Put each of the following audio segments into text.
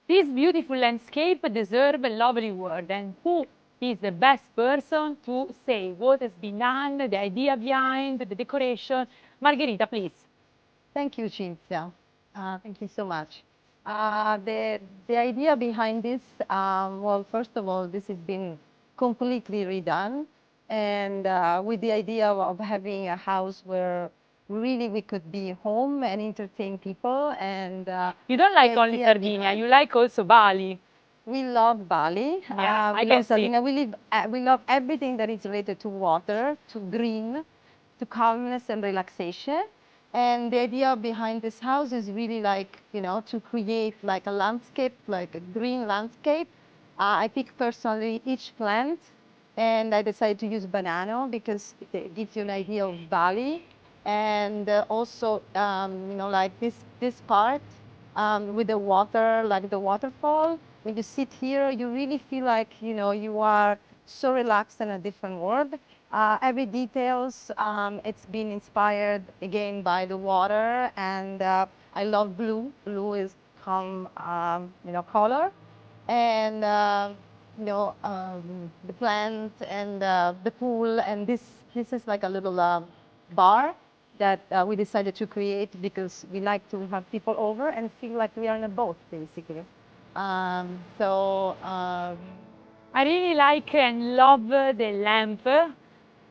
This beautiful landscape deserves a lovely word. And who is the best person to say what has been done, the idea behind, the decoration? Margherita, please. Thank you, Cinzia. Thank you so much. The idea behind this, well, first of all, this has been completely redone, and with the idea of having a house where really we could be home and entertain people. And You don't like only Sardinia, you like also Bali. we love Bali. Yeah, We I love can see. Sardinia. We love everything that is related to water, to green, to calmness and relaxation. And the idea behind this house is really like, you know, to create like a landscape, like a green landscape. I pick personally each plant, and I decided to use banana because it gives you an idea of Bali. And also, you know, like this part with the water, like the waterfall. When you sit here, you really feel like, you know, you are so relaxed in a different world. Every details, it's been inspired again by the water, and I love blue. Blue is calm, you know, color, and you know, the plant and the pool, and this is like a little bar that we decided to create because we like to have people over and feel like we are in a boat, basically. So I really like and love the lamp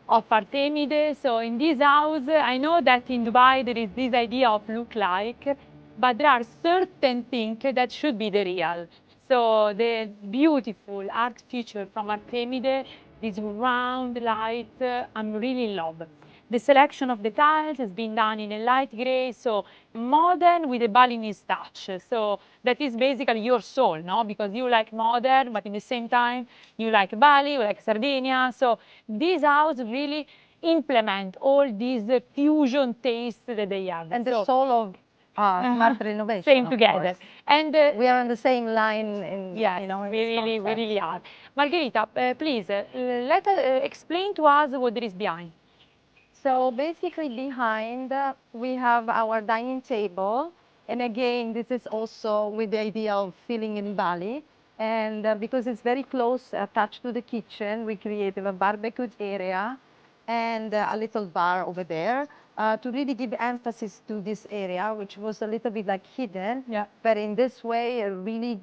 of Artemide. So in this house, I know that in Dubai there is this idea of look like, but there are certain things that should be the real. So the beautiful art feature from Artemide, this round light, I'm really in love. The selection of the tiles has been done in a light gray, so modern with a Balinese touch. So that is basically your soul, no? Because you like modern, but in the same time, you like Bali, you like Sardinia. So this house really implement all these fusion tastes that they have. and the soul of smart renovation. Same together. And we are on the same line. In, yes, you know, we really are. Margherita, please let us explain to us what there is behind. So basically behind we have our dining table. And again, this is also with the idea of feeling in Bali. And because it's very close attached to the kitchen, we created a barbecue area and a little bar over there to really give emphasis to this area, which was a little bit like hidden. Yeah. But in this way, it really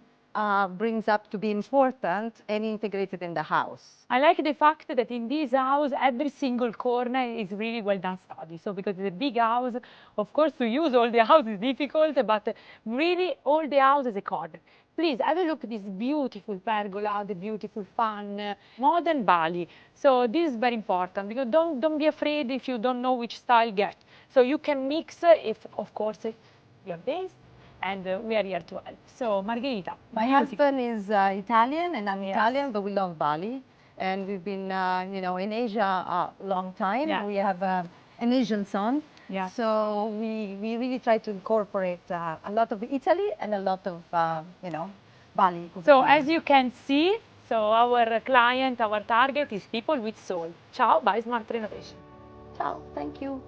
brings up to be important and integrated in the house. I like the fact that in this house, every single corner is really well done study. So because it's a big house, of course, to use all the house is difficult, but really all the house is a corner. Please have a look at this beautiful pergola, the beautiful fan, modern Bali. So this is very important because don't be afraid if you don't know which style get. So you can mix if, of course, you have this. And we are here to help. So, Margherita. My husband is Italian, and I'm Italian, but we love Bali. And we've been, you know, in Asia a long time. Yeah. We have an Asian son. Yeah. So we really try to incorporate a lot of Italy and a lot of, you know, Bali. So, as you can see, so our client, our target is people with soul. Ciao, by Smart Renovation. Ciao, thank you.